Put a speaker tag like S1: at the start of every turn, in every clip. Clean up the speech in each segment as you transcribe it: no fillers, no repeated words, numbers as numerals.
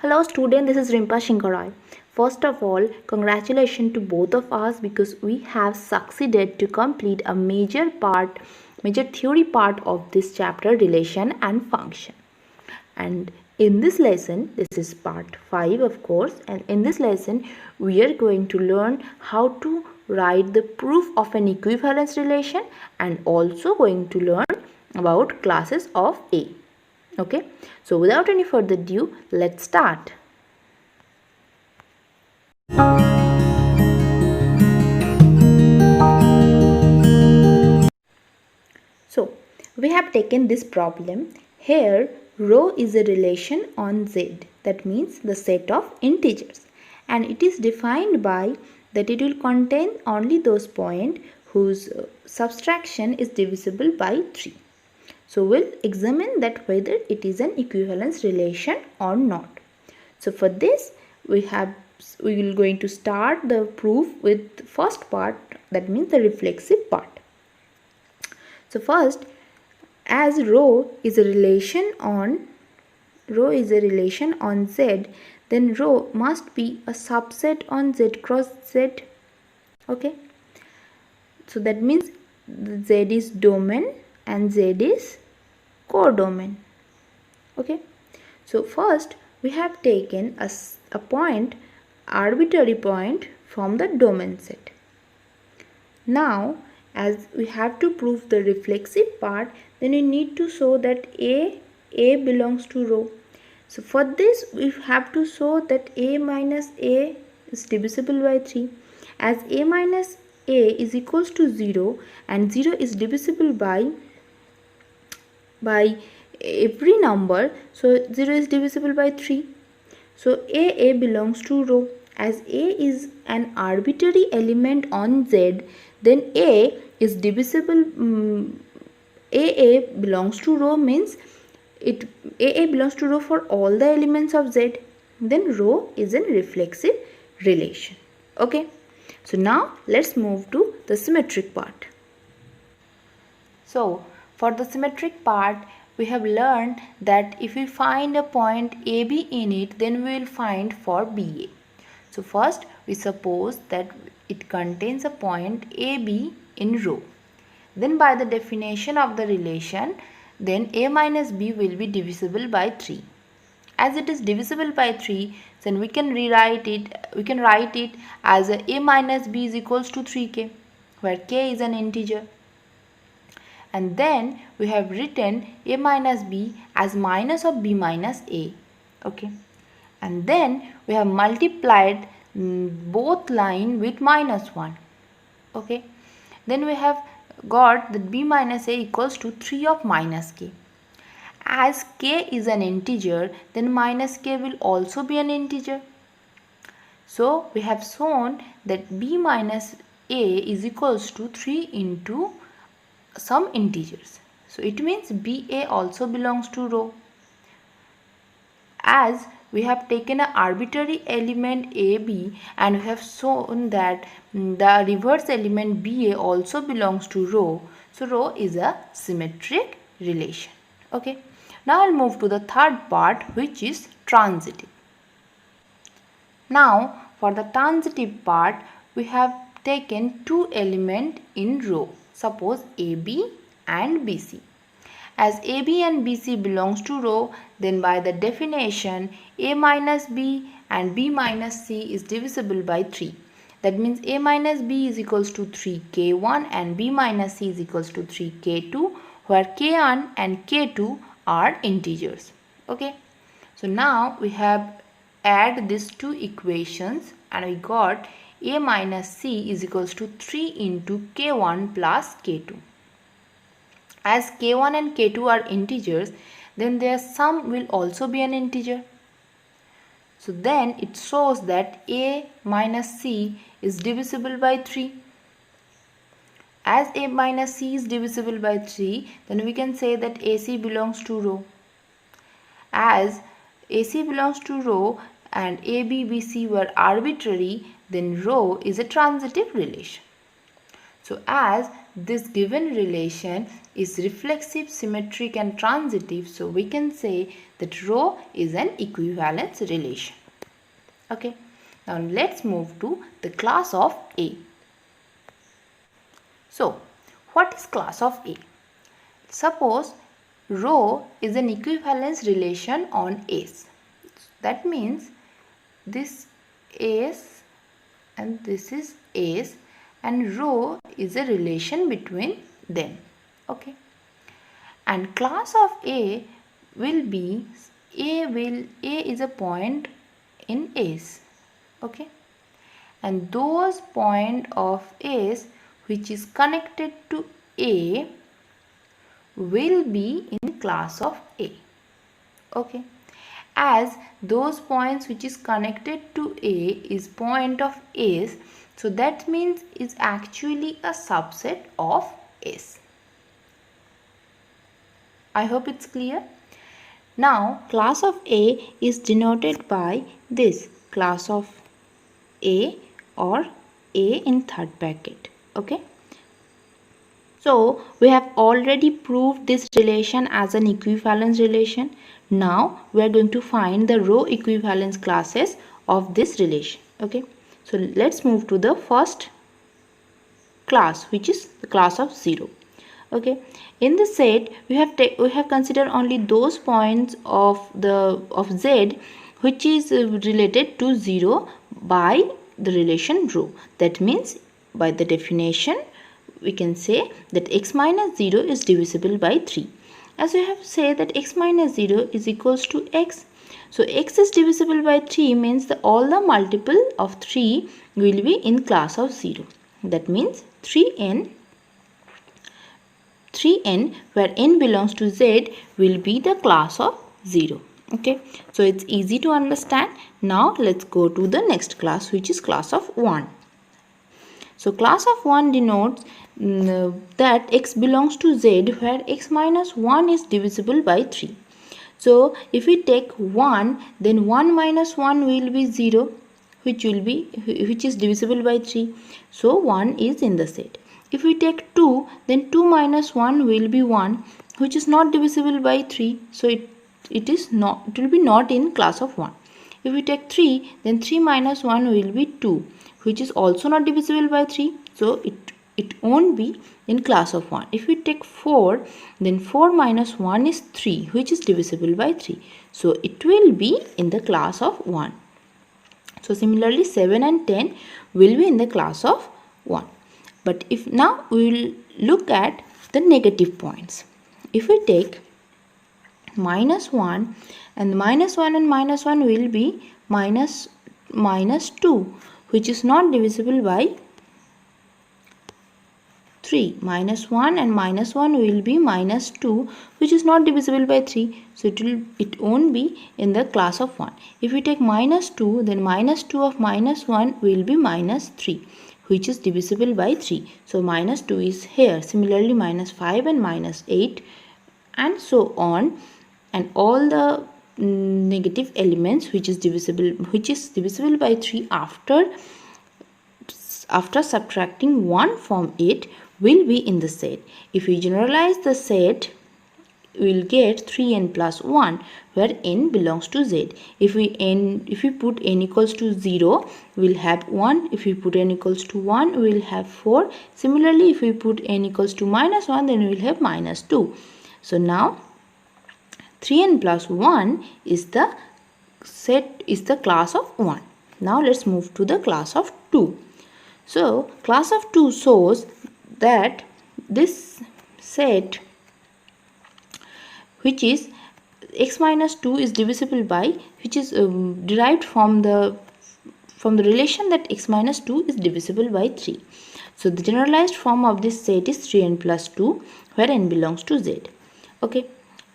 S1: Hello student, this is Rimpa Singha Roy. First of all, congratulations to both of us because we have succeeded to complete a major theory part of this chapter, relation and function. And in this lesson, this is part 5 of course, and in this lesson we are going to learn how to write the proof of an equivalence relation and also going to learn about classes of A. Okay, so without any further ado, let's start. So we have taken this problem. Here rho is a relation on Z, that means the set of integers, and it is defined by that it will contain only those points whose subtraction is divisible by 3. So we'll examine that whether it is an equivalence relation or not. So for this we will going to start the proof with first part, that means the reflexive part. So first, as rho is a relation on Z, then rho must be a subset on Z cross Z. Okay, so that means Z is domain and Z is codomain. Okay, so first we have taken a point, arbitrary point from the domain set. Now as we have to prove the reflexive part, then we need to show that A belongs to rho. So for this we have to show that A minus A is divisible by 3. As A minus A is equals to 0 and 0 is divisible by every number, so 0 is divisible by 3. So A belongs to rho. As A is an arbitrary element on Z, then A is divisible. A belongs to rho means A belongs to rho for all the elements of Z. Then rho is a reflexive relation. Okay. So now let's move to the symmetric part. So for the symmetric part, we have learned that if we find a point AB in it, then we will find for BA. So first we suppose that it contains a point AB in rho. Then by the definition of the relation, then A minus B will be divisible by 3. As it is divisible by 3, then we can write it as A minus B is equals to 3k, where k is an integer. And then we have written A minus B as minus of B minus A. Okay. And then we have multiplied both line with minus 1. Okay. Then we have got that B minus A equals to 3 of minus k. As k is an integer, then minus k will also be an integer. So we have shown that B minus A is equals to 3 into some integers. So it means BA also belongs to rho. As we have taken an arbitrary element AB and we have shown that the reverse element BA also belongs to rho. So rho is a symmetric relation. Okay. Now I'll move to the third part, which is transitive. Now for the transitive part, we have taken two elements in rho. Suppose AB and BC. As AB and BC belongs to rho, then by the definition A minus B and B minus C is divisible by 3. That means A minus B is equals to 3k1 and B minus C is equals to 3k2, where k1 and k2 are integers. Okay. So now we have add these two equations and we got A minus C is equals to 3 into k1 plus k2. As k1 and k2 are integers, then their sum will also be an integer. So then it shows that A minus C is divisible by 3. As A minus C is divisible by 3, then we can say that AC belongs to rho. As AC belongs to rho and AB, BC were arbitrary, then rho is a transitive relation. So as this given relation is reflexive, symmetric and transitive. So we can say that rho is an equivalence relation. Okay. Now let's move to the class of A. So what is class of A? Suppose rho is an equivalence relation on A's. That means this A's and this is A's and rho is a relation between them. Okay. And class of A will be A is a point in A's. Okay. And those point of A's which is connected to A will be in class of A. Okay. As those points which is connected to A is point of A's, so that means is actually a subset of S. I hope it's clear. Now class of A is denoted by this class of A or A in third bracket. Okay. So we have already proved this relation as an equivalence relation. Now we are going to find the row equivalence classes of this relation. Okay. So let's move to the first class, which is the class of 0. Okay. In the set we have considered only those points of Z which is related to 0 by the relation rho. That means by the definition we can say that x minus 0 is divisible by 3. As we have said that x minus 0 is equals to x. So x is divisible by 3 means that all the multiple of 3 will be in class of 0. That means 3n where n belongs to Z will be the class of 0. Okay. So it's easy to understand. Now let's go to the next class, which is class of 1. So class of 1 denotes that x belongs to Z where x minus 1 is divisible by 3. So if we take 1, then 1 minus 1 will be 0, which is divisible by 3. So 1 is in the set. If we take 2, then 2 minus 1 will be 1, which is not divisible by 3. So it will be not in class of 1. If we take 3, then 3 minus 1 will be 2, which is also not divisible by 3. So it won't be in class of 1. If we take 4, then 4 minus 1 is 3, which is divisible by 3. So it will be in the class of 1. So similarly 7 and 10 will be in the class of 1. But if now we will look at the negative points. If we take minus 1 and minus 1 and minus 1 will be minus 2, which is not divisible by 3. Minus 1 and minus 1 will be minus 2, which is not divisible by 3. So it won't be in the class of 1. If we take minus 2, then minus 2 of minus 1 will be minus 3, which is divisible by 3. So minus 2 is here. Similarly minus 5 and minus 8 and so on. And all the negative elements which is divisible by 3 after subtracting 1 from it will be in the set. If we generalize the set, we will get 3n plus 1 where n belongs to Z. If we put n equals to 0, we will have 1. If we put n equals to 1, we will have 4. Similarly, if we put n equals to minus 1, then we will have minus 2. So now 3n plus 1 is the class of 1. Now let's move to the class of 2. So class of 2 shows that this set which is x minus 2 is divisible by, which is derived from the relation that x minus 2 is divisible by 3. So the generalized form of this set is 3n plus 2 where n belongs to Z. Okay.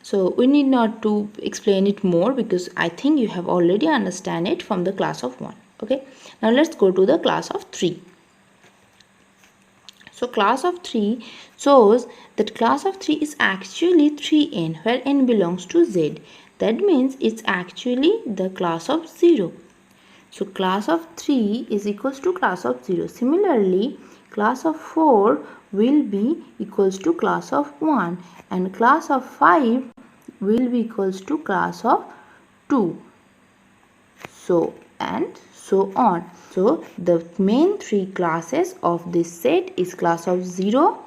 S1: So we need not to explain it more because I think you have already understand it from the class of 1. Okay. Now let's go to the class of 3. So class of 3 shows that class of 3 is actually 3n where n belongs to Z. That means it's actually the class of 0. So class of 3 is equals to class of 0. Similarly, class of 4 will be equals to class of 1 and class of 5 will be equals to class of 2. So and so on. So the main three classes of this set is class of 0,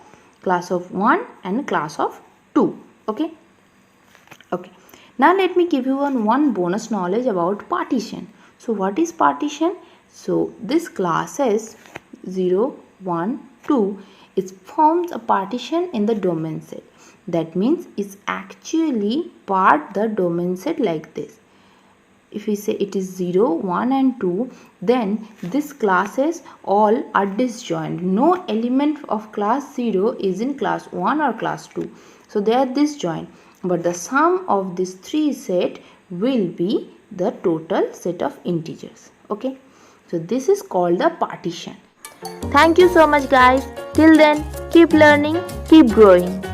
S1: class of 1 and class of 2. Okay. Now let me give you one bonus knowledge about partition. So what is partition? So this classes 0, 1, 2, it forms a partition in the domain set. That means it's actually part the domain set like this. If we say it is 0, 1 and 2, then these classes all are disjoint. No element of class 0 is in class 1 or class 2. So they are disjoint. But the sum of these three set will be the total set of integers. Okay. So this is called the partition. Thank you so much guys. Till then, keep learning, keep growing.